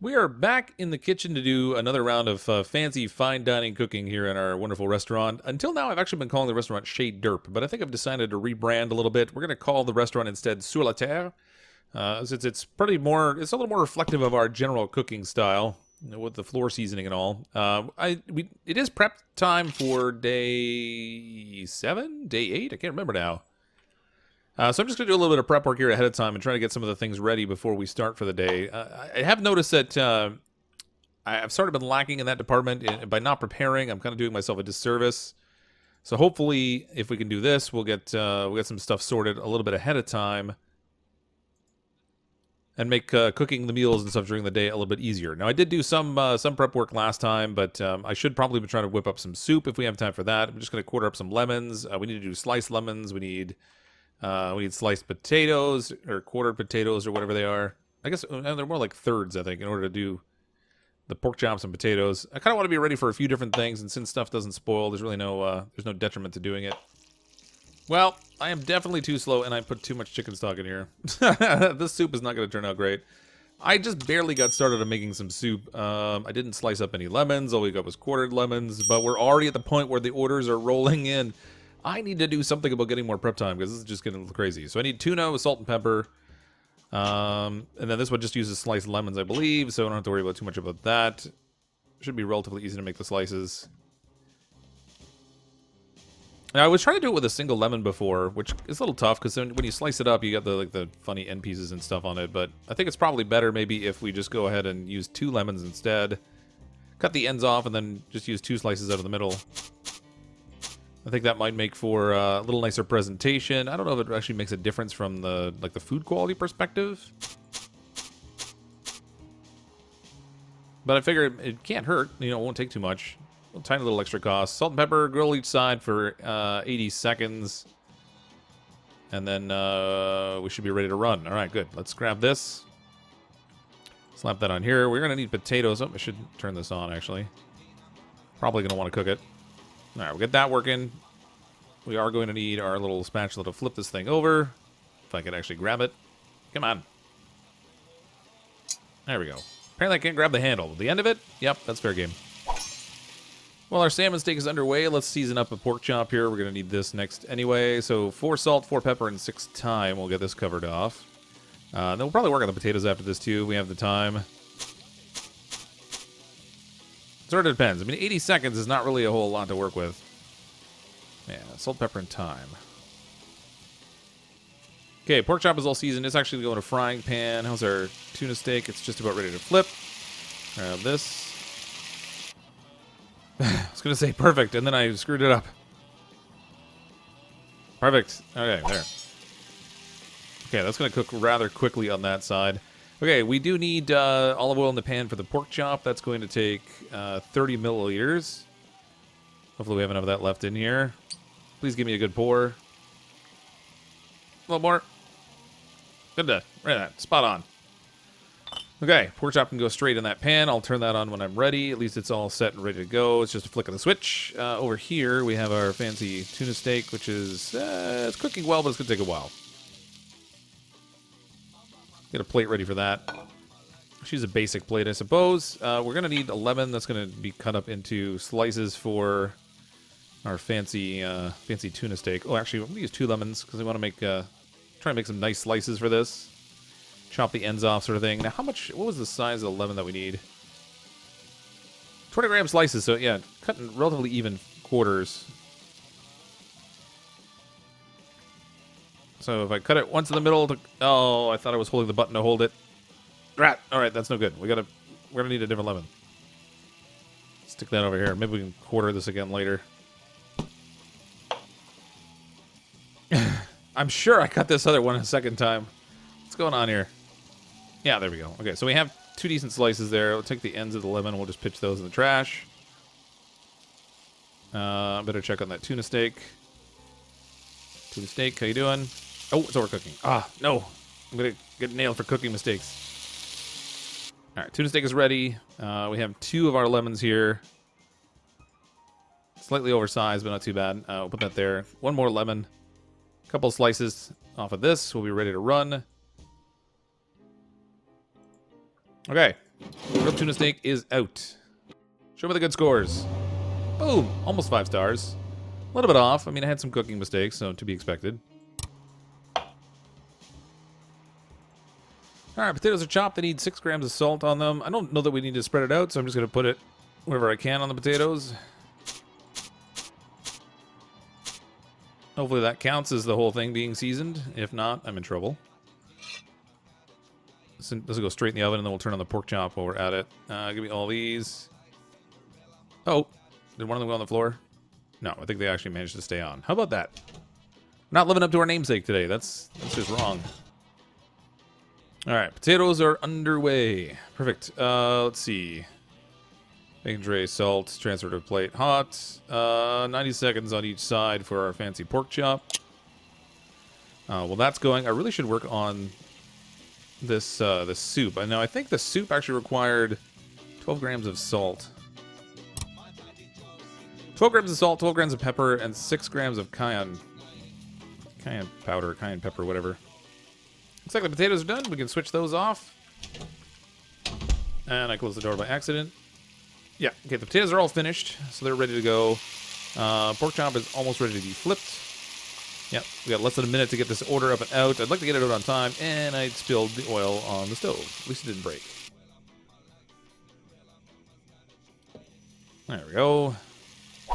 We are back in the kitchen to do another round of fancy fine dining cooking here in our wonderful restaurant. Until now, I've actually been calling the restaurant Chez Derp, but I think I've decided to rebrand a little bit. We're going to call the restaurant instead Sur la Terre, since it's a little more reflective of our general cooking style, with the floor seasoning and all. It is prep time for day 7, day 8. I can't remember now. So I'm just going to do a little bit of prep work here ahead of time and try to get some of the things ready before we start for the day. I have noticed that I've sort of been lacking in that department. By not preparing, I'm kind of doing myself a disservice. So hopefully, if we can do this, we'll get some stuff sorted a little bit ahead of time and make cooking the meals and stuff during the day a little bit easier. Now, I did do some prep work last time, but I should probably be trying to whip up some soup if we have time for that. I'm just going to quarter up some lemons. We need to do sliced lemons. We need sliced potatoes, or quartered potatoes, or whatever they are. I guess they're more like thirds, I think, in order to do the pork chops and potatoes. I kind of want to be ready for a few different things, and since stuff doesn't spoil, there's really no detriment to doing it. Well, I am definitely too slow, and I put too much chicken stock in here. This soup is not going to turn out great. I just barely got started on making some soup. I didn't slice up any lemons. All we got was quartered lemons, but we're already at the point where the orders are rolling in. I need to do something about getting more prep time because this is just getting crazy. So I need tuna with salt and pepper. And then this one just uses sliced lemons, I believe, so I don't have to worry about too much about that. Should be relatively easy to make the slices. Now, I was trying to do it with a single lemon before, which is a little tough because when you slice it up, you got the funny end pieces and stuff on it. But I think it's probably better maybe if we just go ahead and use 2 lemons instead. Cut the ends off and then just use 2 slices out of the middle. I think that might make for a little nicer presentation. I don't know if it actually makes a difference from the food quality perspective. But I figure it can't hurt. You know, it won't take too much. A tiny little extra cost. Salt and pepper, grill each side for 80 seconds. And then we should be ready to run. All right, good. Let's grab this. Slap that on here. We're going to need potatoes. Oh, I should turn this on, actually. Probably going to want to cook it. All right, we'll get that working. We are going to need our little spatula to flip this thing over. If I can actually grab it. Come on. There we go. Apparently I can't grab the handle. The end of it? Yep, that's fair game. Well, our salmon steak is underway. Let's season up a pork chop here. We're going to need this next anyway. So 4 salt, 4 pepper, and 6 thyme. We'll get this covered off. Then we'll probably work on the potatoes after this, too. We have the time. Sort of depends. I mean, 80 seconds is not really a whole lot to work with. Yeah, salt, pepper, and thyme. Okay, pork chop is all seasoned. It's actually going to a frying pan. How's our tuna steak? It's just about ready to flip. Grab this. I was going to say perfect, and then I screwed it up. Perfect. Okay, there. Okay, that's going to cook rather quickly on that side. Okay, we do need olive oil in the pan for the pork chop. That's going to take 30 milliliters. Hopefully we have enough of that left in here. Please give me a good pour. A little more. Good to, right at that. Spot on. Okay, pork chop can go straight in that pan. I'll turn that on when I'm ready. At least it's all set and ready to go. It's just a flick of the switch. Over here, we have our fancy tuna steak, which is it's cooking well, but it's going to take a while. Get a plate ready for that. She's a basic plate, I suppose. We're going to need a lemon that's going to be cut up into slices for our fancy tuna steak. Oh, actually, I'm going to use 2 lemons because I want to try and make some nice slices for this. Chop the ends off, sort of thing. Now, what was the size of the lemon that we need? 20-gram slices, so yeah, cut in relatively even quarters. So if I cut it once in the middle, oh, I thought I was holding the button to hold it. Rat. All right, that's no good. We're gonna need a different lemon. Stick that over here. Maybe we can quarter this again later. I'm sure I cut this other one a second time. What's going on here? Yeah, there we go. Okay, so we have 2 decent slices there. We'll take the ends of the lemon. We'll just pitch those in the trash. Better check on that tuna steak. Tuna steak, how you doing? Oh, it's overcooking. Ah, no. I'm going to get nailed for cooking mistakes. All right, tuna steak is ready. We have 2 of our lemons here. Slightly oversized, but not too bad. We'll put that there. 1 more lemon. A couple slices off of this. We'll be ready to run. Okay. Grilled tuna steak is out. Show me the good scores. Boom! Almost 5 stars. A little bit off. I mean, I had some cooking mistakes, so to be expected. Alright, potatoes are chopped. They need 6 grams of salt on them. I don't know that we need to spread it out, so I'm just going to put it wherever I can on the potatoes. Hopefully that counts as the whole thing being seasoned. If not, I'm in trouble. This will go straight in the oven, and then we'll turn on the pork chop while we're at it. Give me all these. Oh, did one of them go on the floor? No, I think they actually managed to stay on. How about that? Not living up to our namesake today. That's just wrong. All right, potatoes are underway. Perfect. Let's see. Bacon tray, salt, transfer to plate, hot. 90 seconds on each side for our fancy pork chop. Well, that's going. I really should work on this the soup. I know. I think the soup actually required 12 grams of salt. 12 grams of salt, 12 grams of pepper, and 6 grams of cayenne powder, cayenne pepper, whatever. Looks like the potatoes are done. We can switch those off. And I closed the door by accident. Yeah, okay, the potatoes are all finished, so they're ready to go. Pork chop is almost ready to be flipped. Yep, we got less than a minute to get this order up and out. I'd like to get it out on time, and I spilled the oil on the stove. At least it didn't break. There we go.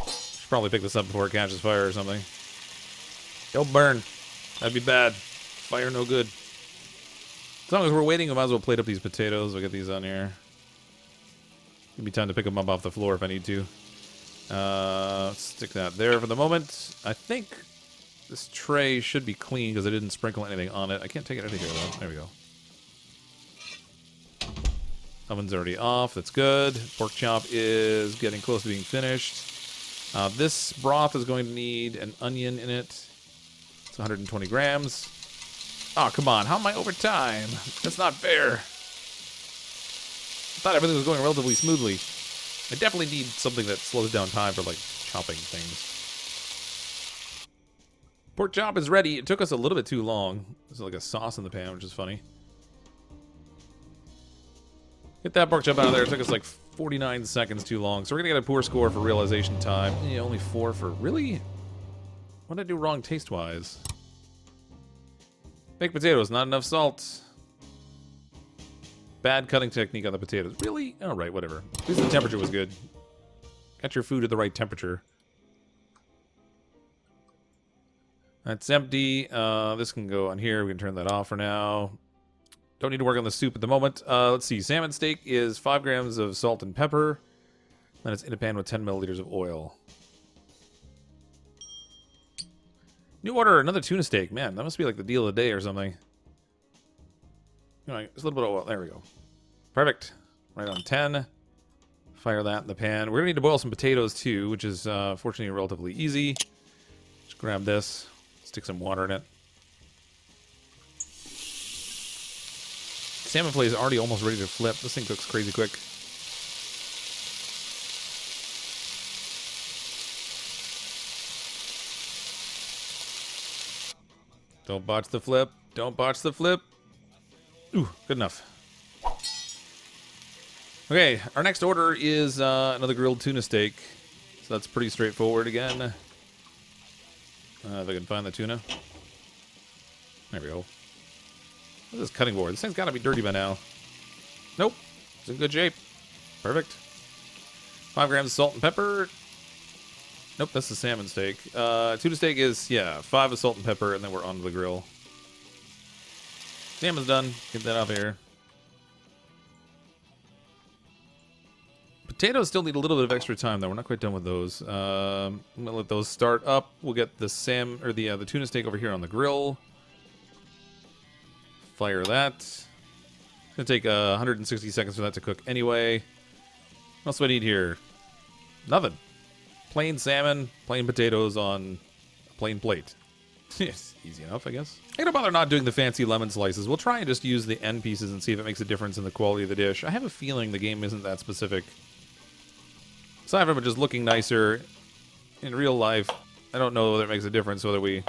Should probably pick this up before it catches fire or something. Don't burn. That'd be bad. Fire no good. As long as we're waiting, we might as well plate up these potatoes. I'll get these on here. Give me time to pick them up off the floor if I need to. Let's stick that there for the moment. I think this tray should be clean because I didn't sprinkle anything on it. I can't take it out of here, though. There we go. Oven's already off. That's good. Pork chop is getting close to being finished. This broth is going to need an onion in it. It's 120 grams. Oh, come on. How am I over time? That's not fair. I thought everything was going relatively smoothly. I definitely need something that slows down time for, like, chopping things. Pork chop is ready. It took us a little bit too long. There's like a sauce in the pan, which is funny. Get that pork chop out of there. It took us like 49 seconds too long. So we're going to get a poor score for realization time. Yeah, only 4 for... Really? What did I do wrong taste-wise? Baked potatoes, not enough salt. Bad cutting technique on the potatoes. Really? Alright, whatever. At least the temperature was good. Got your food at the right temperature. That's empty. This can go on here. We can turn that off for now. Don't need to work on the soup at the moment. Let's see. Salmon steak is 5 grams of salt and pepper. Then it's in a pan with 10 milliliters of oil. New order, another tuna steak. Man, that must be like the deal of the day or something. Anyway, just a little bit of oil. There we go. Perfect. Right on 10. Fire that in the pan. We're going to need to boil some potatoes too, which is fortunately relatively easy. Just grab this. Stick some water in it. Salmon fillet is already almost ready to flip. This thing cooks crazy quick. Don't botch the flip. Don't botch the flip. Ooh, good enough. Okay, our next order is another grilled tuna steak. So that's pretty straightforward again. If I can find the tuna. There we go. What is this cutting board? This thing's got to be dirty by now. Nope. It's in good shape. Perfect. 5 grams of salt and pepper. Nope, that's the salmon steak. Tuna steak is, yeah, 5 of salt and pepper, and then we're onto the grill. Salmon's done. Get that off here. Potatoes still need a little bit of extra time, though. We're not quite done with those. I'm gonna let those start up. We'll get the the tuna steak over here on the grill. Fire that. It's gonna take 160 seconds for that to cook anyway. What else do I need here? Nothing. Plain salmon, plain potatoes on a plain plate. Yes, easy enough, I guess. I'm gonna bother not doing the fancy lemon slices. We'll try and just use the end pieces and see if it makes a difference in the quality of the dish. I have a feeling the game isn't that specific. Aside from it just looking nicer, in real life, I don't know whether it makes a difference whether we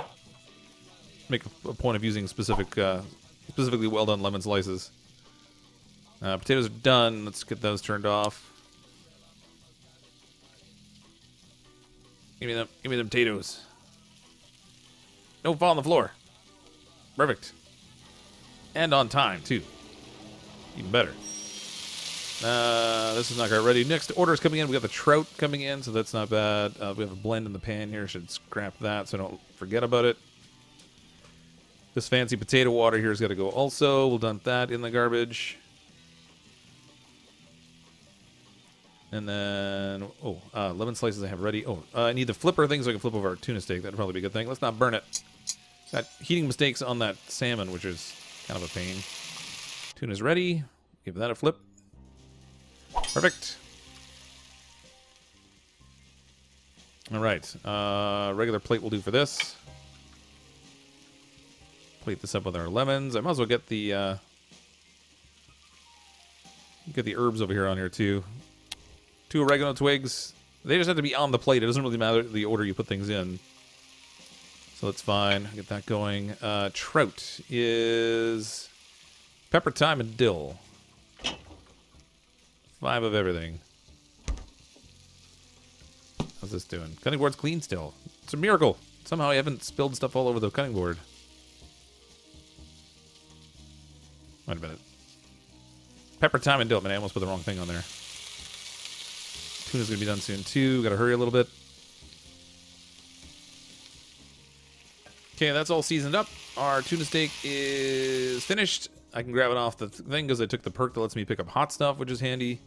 make a point of using specifically well-done lemon slices. Potatoes are done. Let's get those turned off. Give me them potatoes. Don't fall on the floor. Perfect. And on time, too. Even better. This is not quite ready. Next order is coming in. We got the trout coming in, so that's not bad. We have a blend in the pan here. Should scrap that so I don't forget about it. This fancy potato water here has got to go also. We'll dump that in the garbage. And then, lemon slices I have ready. I need the flipper thing so I can flip over our tuna steak. That'd probably be a good thing. Let's not burn it. Got heating mistakes on that salmon, which is kind of a pain. Tuna's ready. Give that a flip. Perfect. All right. Regular plate will do for this. Plate this up with our lemons. I might as well get the herbs over here on here too. 2 oregano twigs. They just have to be on the plate. It doesn't really matter the order you put things in. So that's fine. Get that going. Trout is pepper, thyme, and dill. 5 of everything. How's this doing? Cutting board's clean still. It's a miracle. Somehow I haven't spilled stuff all over the cutting board. Wait a minute. Pepper, thyme, and dill. Man, I almost put the wrong thing on there. Tuna's going to be done soon, too. Got to hurry a little bit. Okay, that's all seasoned up. Our tuna steak is finished. I can grab it off the thing because I took the perk that lets me pick up hot stuff, which is handy.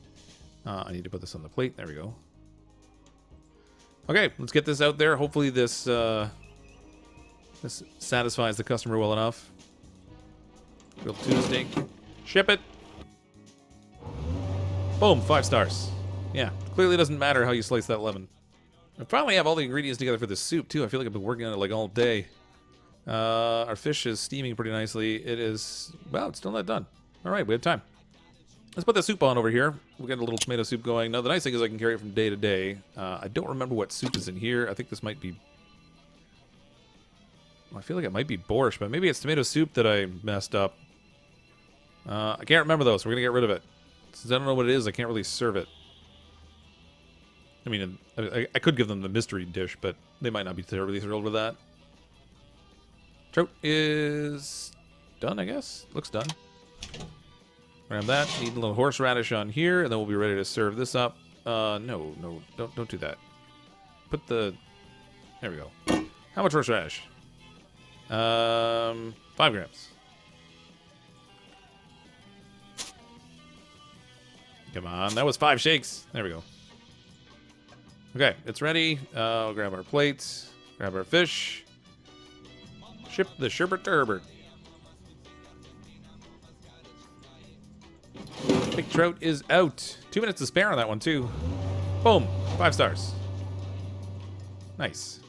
I need to put this on the plate. There we go. Okay, let's get this out there. Hopefully this satisfies the customer well enough. Grilled tuna steak. Ship it. Boom, 5 stars. Yeah, clearly doesn't matter how you slice that lemon. I finally have all the ingredients together for this soup, too. I feel like I've been working on it like all day. Our fish is steaming pretty nicely. It is, well, it's still not done. All right, we have time. Let's put the soup on over here. We'll get a little tomato soup going. Now, the nice thing is I can carry it from day to day. I don't remember what soup is in here. I think this might be... I feel like it might be borscht, but maybe it's tomato soup that I messed up. I can't remember, though, so we're going to get rid of it. Since I don't know what it is, I can't really serve it. I mean, I could give them the mystery dish, but they might not be terribly thrilled with that. Trout is done, I guess. Looks done. Grab that. Need a little horseradish on here, and then we'll be ready to serve this up. No, don't do that. Put the... There we go. How much horseradish? 5 grams. Come on, that was 5 shakes. There we go. Okay, it's ready. I'll grab our plates, grab our fish, ship the sherbet to Herbert. Big trout is out. 2 minutes to spare on that one, too. Boom, 5 stars. Nice.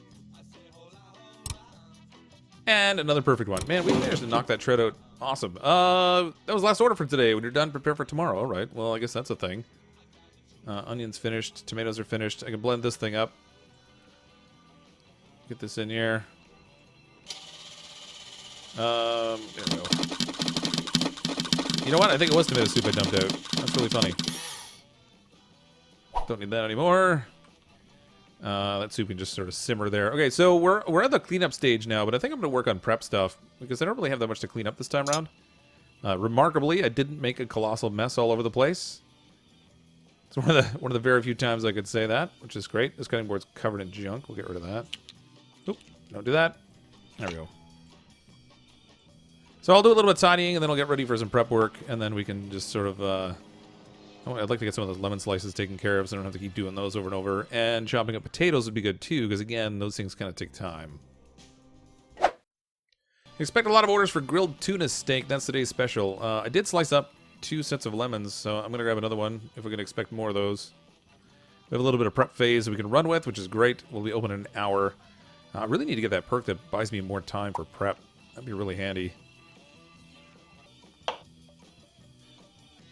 And another perfect one. Man, we managed to knock that trout out. Awesome. That was last order for today. When you're done, prepare for tomorrow. All right, well, I guess that's a thing. Onions finished. Tomatoes are finished. I can blend this thing up. Get this in here. There we go. You know what? I think it was tomato soup I dumped out. That's really funny. Don't need that anymore. That soup can just sort of simmer there. Okay, so we're at the cleanup stage now, but I think I'm going to work on prep stuff because I don't really have that much to clean up this time around. Remarkably, I didn't make a colossal mess all over the place. It's one of the very few times I could say that, which is great. This cutting board's covered in junk. We'll get rid of that. Oop, don't do that. There we go. So I'll do a little bit of tidying, and then I'll get ready for some prep work, and then we can just sort of... I'd like to get some of those lemon slices taken care of so I don't have to keep doing those over and over. And chopping up potatoes would be good, too, because, again, those things kind of take time. Expect a lot of orders for grilled tuna steak. That's today's special. I did slice up 2 sets of lemons, so I'm going to grab another one if we're going to expect more of those. We have a little bit of prep phase that we can run with, which is great. We'll be open in an hour. I really need to get that perk that buys me more time for prep. That'd be really handy.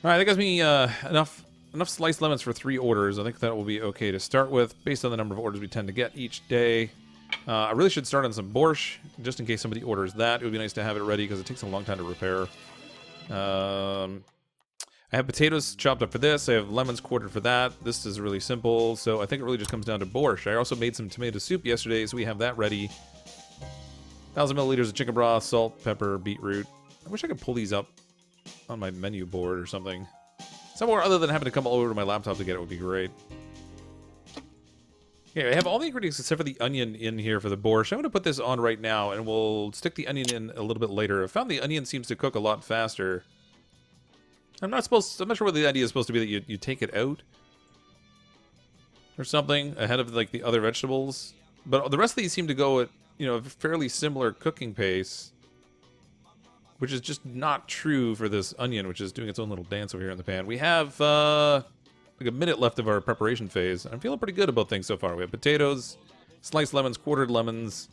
Alright, that gives me enough sliced lemons for 3 orders. I think that will be okay to start with, based on the number of orders we tend to get each day. I really should start on some borscht, just in case somebody orders that. It would be nice to have it ready, because it takes a long time to repair. I have potatoes chopped up for this. I have lemons quartered for that. This is really simple. So I think it really just comes down to borscht. I also made some tomato soup yesterday, so we have that ready. 1,000 milliliters of chicken broth, salt, pepper, beetroot. I wish I could pull these up on my menu board or something. Somewhere other than having to come all over to my laptop to get it would be great. Okay, I have all the ingredients except for the onion in here for the borscht. I'm going to put this on right now, and we'll stick the onion in a little bit later. I found the onion seems to cook a lot faster. I'm not sure what the idea is supposed to be, that you take it out or something ahead of like the other vegetables. But the rest of these seem to go at, you know, a fairly similar cooking pace, which is just not true for this onion, which is doing its own little dance over here in the pan. We have like a minute left of our preparation phase. I'm feeling pretty good about things so far. We have potatoes, sliced lemons, quartered lemons.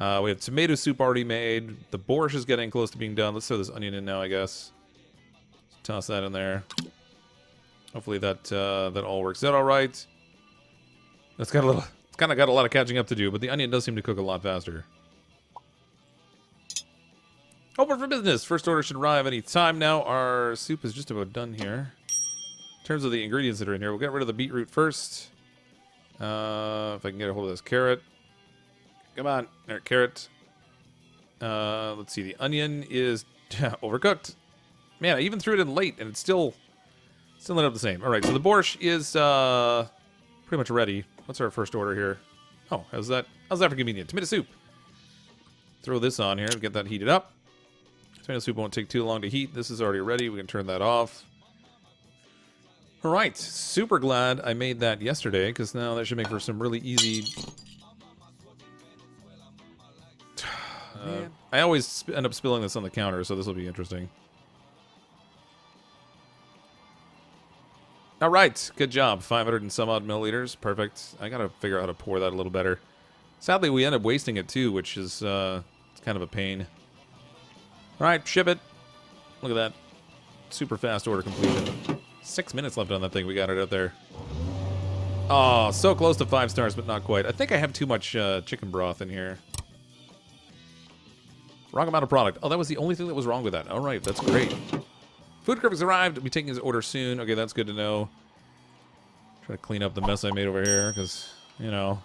We have tomato soup already made. The borscht is getting close to being done. Let's throw this onion in now, I guess. Toss that in there. Hopefully that that all works out all right. It's kind of got a lot of catching up to do, but the onion does seem to cook a lot faster. Open for business. First order should arrive any time now. Our soup is just about done here. In terms of the ingredients that are in here, we'll get rid of the beetroot first. If I can get a hold of this carrot. Come on, there, carrot. Let's see. The onion is overcooked. Man, I even threw it in late, and it's still ended up the same. All right, so the borscht is pretty much ready. What's our first order here? Oh, how's that for convenient? Tomato soup. Throw this on here and get that heated up. Tomato soup won't take too long to heat. This is already ready. We can turn that off. All right, super glad I made that yesterday, because now that should make for some really easy... I always end up spilling this on the counter, so this will be interesting. All right, good job. 500 and some odd milliliters. Perfect. I got to figure out how to pour that a little better. Sadly, we end up wasting it too, which is it's kind of a pain. All right, ship it. Look at that. Super fast order completion. 6 minutes left on that thing. We got it out there. Oh, so close to 5 stars, but not quite. I think I have too much chicken broth in here. Wrong amount of product. Oh, that was the only thing that was wrong with that. All right, that's great. Food critic's arrived. I'll be taking his order soon. Okay, that's good to know. Try to clean up the mess I made over here, because, you know.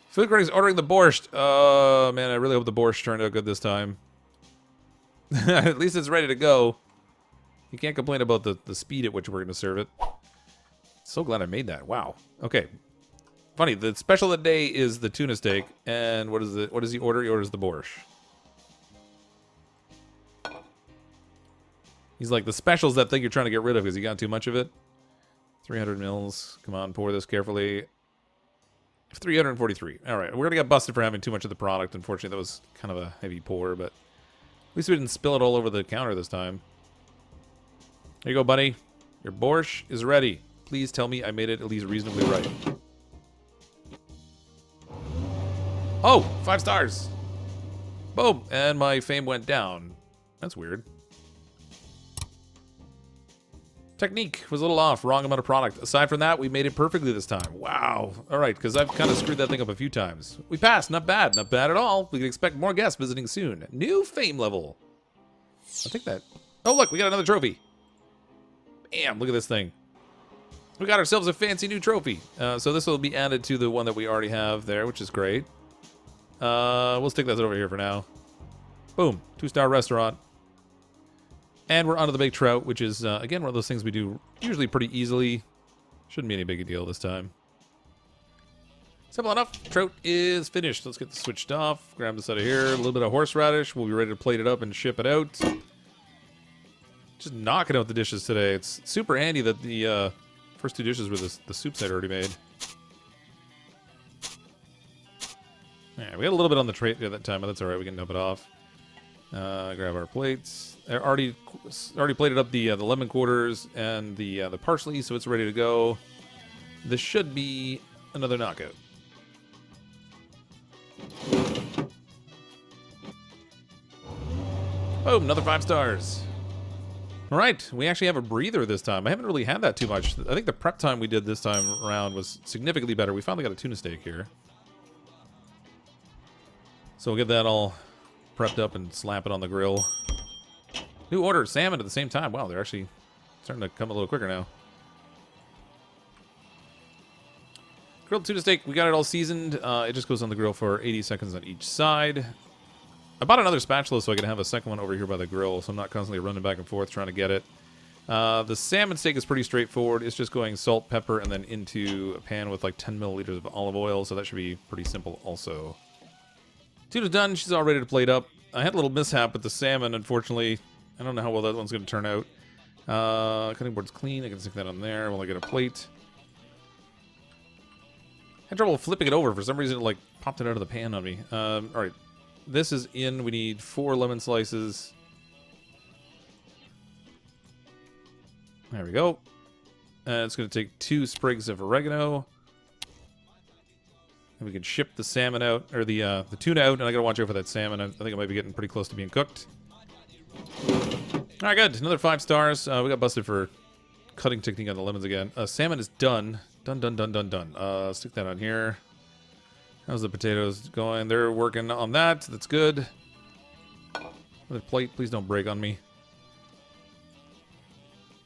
Food critic's ordering the borscht. Oh, man, I really hope the borscht turned out good this time. At least it's ready to go. You can't complain about the speed at which we're going to serve it. So glad I made that. Wow. Okay. Funny, the special of the day is the tuna steak. And what does he order? He orders the borscht. He's like, the special's that thing you're trying to get rid of because you got too much of it. 300 mils. Come on, pour this carefully. 343. All right, we're going to get busted for having too much of the product. Unfortunately, that was kind of a heavy pour, but at least we didn't spill it all over the counter this time. There you go, buddy. Your borscht is ready. Please tell me I made it at least reasonably right. Oh, 5 stars. Boom, and my fame went down. That's weird. Technique was a little off. Wrong amount of product. Aside from that, we made it perfectly this time. Wow. All right, because I've kind of screwed that thing up a few times. We passed. Not bad. Not bad at all. We can expect more guests visiting soon. New fame level. I think that... Oh, look. We got another trophy. Bam. Look at this thing. We got ourselves a fancy new trophy. So this will be added to the one that we already have there, which is great. We'll stick that over here for now. Boom. 2-star restaurant. And we're onto the baked trout, which is, again, one of those things we do usually pretty easily. Shouldn't be any big a deal this time. Simple enough. Trout is finished. Let's get this switched off. Grab this out of here. A little bit of horseradish. We'll be ready to plate it up and ship it out. Just knocking out the dishes today. It's super handy that the first 2 dishes were the soups I'd already made. Yeah, we got a little bit on the tray at that time, but that's all right. We can dump it off. Grab our plates. I already plated up the lemon quarters and the parsley, so it's ready to go. This should be another knockout. Boom, another 5 stars. All right, we actually have a breather this time. I haven't really had that too much. I think the prep time we did this time around was significantly better. We finally got a tuna steak here. So we'll get that all prepped up and slap it on the grill. New order, salmon at the same time. Wow, they're actually starting to come a little quicker now. Grilled tuna steak, we got it all seasoned. It just goes on the grill for 80 seconds on each side. I bought another spatula so I can have a second one over here by the grill, so I'm not constantly running back and forth trying to get it. The salmon steak is pretty straightforward. It's just going salt, pepper, and then into a pan with like 10 milliliters of olive oil, so that should be pretty simple also. Tuna's done. She's all ready to plate up. I had a little mishap with the salmon, unfortunately. I don't know how well that one's going to turn out. Cutting board's clean. I can stick that on there while I get a plate. Had trouble flipping it over. For some reason, it like popped it out of the pan on me. All right. This is in. We need 4 lemon slices. There we go. It's going to take 2 sprigs of oregano. And we can ship the salmon out, or the tuna out, and I got to watch out for that salmon. I think it might be getting pretty close to being cooked. All right, good. Another 5 stars. We got busted for cutting technique on the lemons again. Salmon is done. Done. Stick that on here. How's the potatoes going? They're working on that. That's good. The plate, please don't break on me.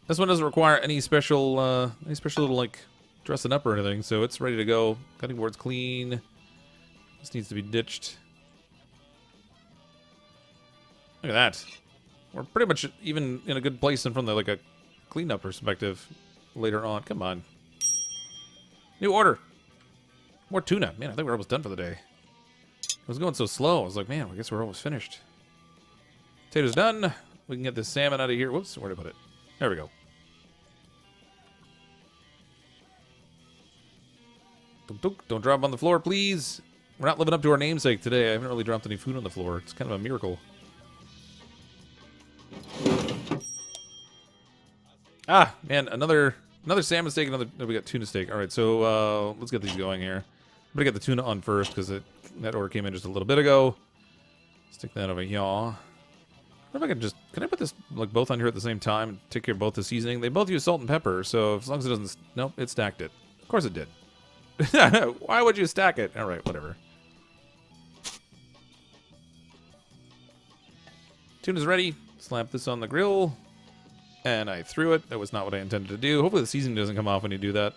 This one doesn't require any special little like dressing up or anything, so it's ready to go. Cutting board's clean. This needs to be ditched. Look at that. We're pretty much even in a good place and from the like a cleanup perspective later on. Come on. New order. More tuna. Man, I think we're almost done for the day. It was going so slow. I was like, man, I guess we're almost finished. Potatoes done. We can get this salmon out of here. Whoops, where'd I put it? There we go. Don't drop on the floor, please. We're not living up to our namesake today. I haven't really dropped any food on the floor. It's kind of a miracle. Ah, man, another salmon steak, we got tuna steak. All right, so let's get these going here. I'm gonna get the tuna on first because that order came in just a little bit ago. Stick that over here. I wonder if I can I put this like both on here at the same time and take care of both the seasoning? They both use salt and pepper, so as long as it doesn't, nope, it stacked it. Of course it did. Why would you stack it? All right, whatever. Tuna's ready. Slap this on the grill. And I threw it. That was not what I intended to do. Hopefully the seasoning doesn't come off when you do that.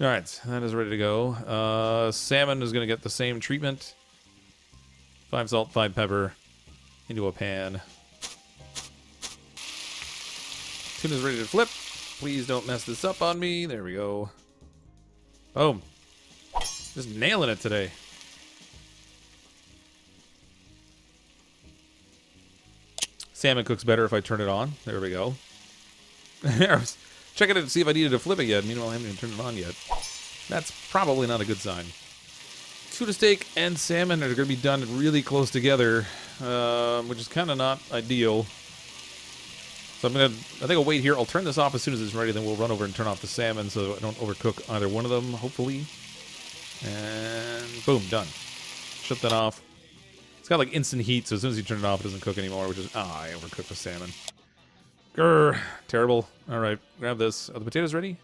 All right, that is ready to go. Salmon is going to get the same treatment. 5 salt, 5 pepper into a pan. Tuna's ready to flip. Please don't mess this up on me. There we go. Boom. Just nailing it today. Salmon cooks better if I turn it on. There we go. I was checking it to see if I needed to flip it yet. Meanwhile, I haven't even turned it on yet. That's probably not a good sign. Tuna steak and salmon are going to be done really close together, which is kind of not ideal. So I think I'll wait here. I'll turn this off as soon as it's ready, then we'll run over and turn off the salmon so I don't overcook either one of them, hopefully. And boom, done. Shut that off. It's got like instant heat, so as soon as you turn it off, it doesn't cook anymore, which is, I overcooked the salmon. Grr, terrible. All right, grab this. Are the potatoes ready?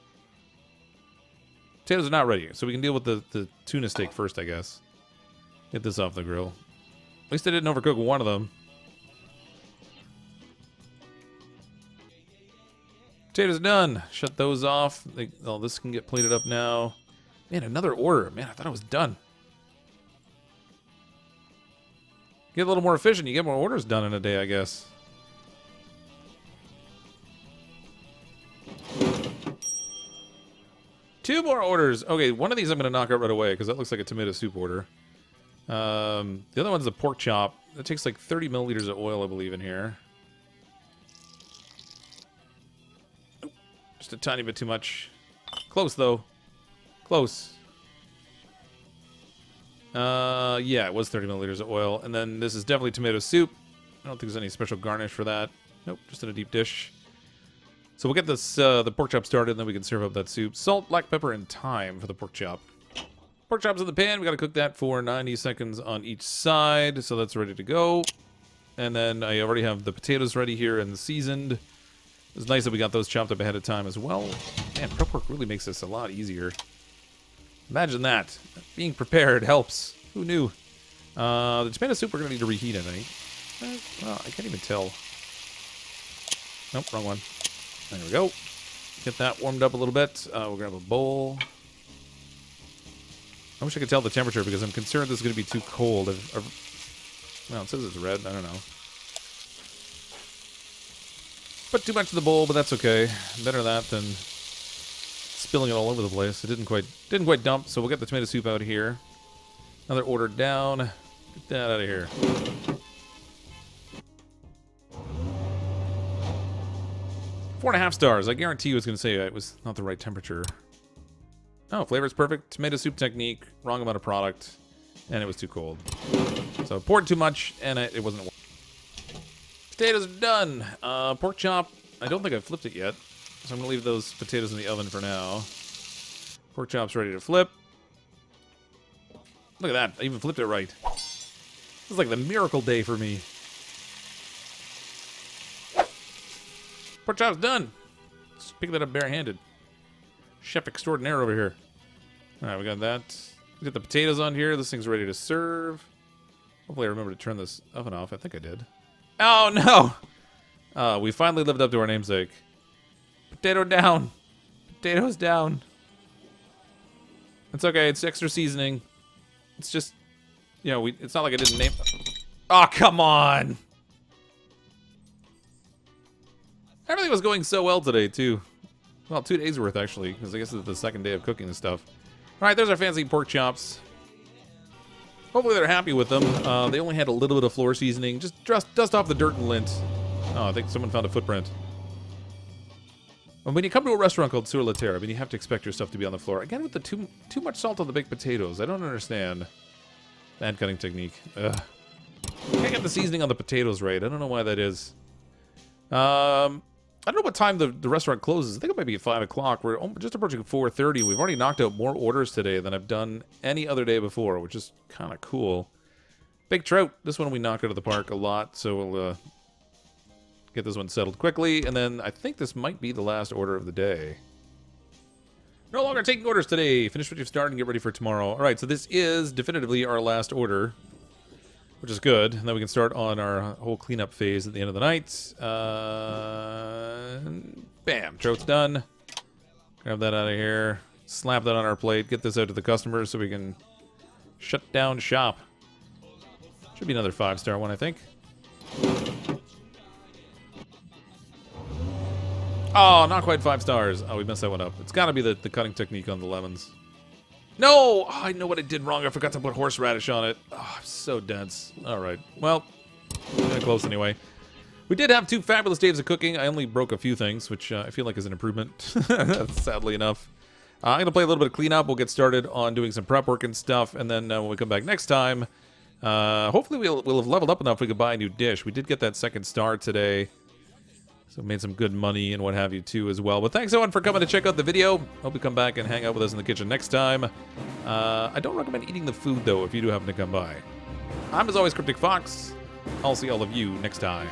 Potatoes are not ready, so we can deal with the tuna steak first, I guess. Get this off the grill. At least I didn't overcook one of them. Potatoes done. Shut those off. Oh, this can get plated up now. Man, another order. Man, I thought I was done. Get a little more efficient. You get more orders done in a day, I guess. Two more orders. Okay, one of these I'm going to knock out right away because that looks like a tomato soup order. The other one's a pork chop. That takes like 30 milliliters of oil, I believe, in here. Just a tiny bit too much. Close, though. Close. Yeah, it was 30 milliliters of oil. And then this is definitely tomato soup. I don't think there's any special garnish for that. Nope, just in a deep dish. So we'll get this the pork chop started, and then we can serve up that soup. Salt, black pepper, and thyme for the pork chop. Pork chop's in the pan. We got to cook that for 90 seconds on each side, so that's ready to go. And then I already have the potatoes ready here and seasoned. It's nice that we got those chopped up ahead of time as well. Man, prep work really makes this a lot easier. Imagine that. Being prepared helps. Who knew? The tomato soup we're going to need to reheat, I think. Well, I can't even tell. Nope, wrong one. There we go. Get that warmed up a little bit. We'll grab a bowl. I wish I could tell the temperature because I'm concerned this is going to be too cold. Well, it says it's red. I don't know. Put too much in the bowl, but that's okay. Better that than spilling it all over the place. It didn't quite dump, so we'll get the tomato soup out here. Another order down. Get that out of here. Four and a half stars. I guarantee you it's going to say it was not the right temperature. Oh, flavor's perfect. Tomato soup technique. Wrong amount of product. And it was too cold. So I poured too much, and it wasn't. Potatoes are done. Pork chop. I don't think I've flipped it yet. So I'm going to leave those potatoes in the oven for now. Pork chop's ready to flip. Look at that. I even flipped it right. This is like the miracle day for me. Pork chop's done. Let's pick that up barehanded. Chef extraordinaire over here. All right, we got that. Get the potatoes on here. This thing's ready to serve. Hopefully I remember to turn this oven off. I think I did. Oh, no! We finally lived up to our namesake. Potato down. Potatoes down. It's okay. It's extra seasoning. It's just, you know, it's not like I didn't name... Oh, come on! Everything was going so well today, too. Well, 2 days worth, actually, because I guess it's the second day of cooking and stuff. Alright, there's our fancy pork chops. Hopefully they're happy with them. They only had a little bit of floor seasoning. Just dust off the dirt and lint. Oh, I think someone found a footprint. When you come to a restaurant called Sur la Terre, I mean, you have to expect your stuff to be on the floor. Again, with the too much salt on the baked potatoes. I don't understand. Bad cutting technique. Ugh. Can't get the seasoning on the potatoes right. I don't know why that is. I don't know what time the restaurant closes. I think it might be at 5 o'clock. We're just approaching 4:30. We've already knocked out more orders today than I've done any other day before, which is kind of cool. Big trout. This one we knocked out of the park a lot, so we'll get this one settled quickly. And then I think this might be the last order of the day. No longer taking orders today. Finish what you've started and get ready for tomorrow. All right, so this is definitively our last order, which is good. And then we can start on our whole cleanup phase at the end of the night. Bam, trout's done. Grab that out of here. Slap that on our plate. Get this out to the customers so we can shut down shop. Should be another 5-star one, I think. Oh, not quite 5 stars. Oh, we messed that one up. It's got to be the cutting technique on the lemons. No! Oh, I know what I did wrong. I forgot to put horseradish on it. Oh, I'm so dense. All right. Well, close anyway. We did have 2 fabulous days of cooking. I only broke a few things, which I feel like is an improvement, sadly enough. I'm going to play a little bit of cleanup. We'll get started on doing some prep work and stuff, and then when we come back next time, hopefully we'll have leveled up enough we could buy a new dish. We did get that 2nd star today, so made some good money and what have you, too, as well. But thanks, everyone, for coming to check out the video. Hope you come back and hang out with us in the kitchen next time. I don't recommend eating the food, though, if you do happen to come by. I'm, as always, CrypticFox. I'll see all of you next time.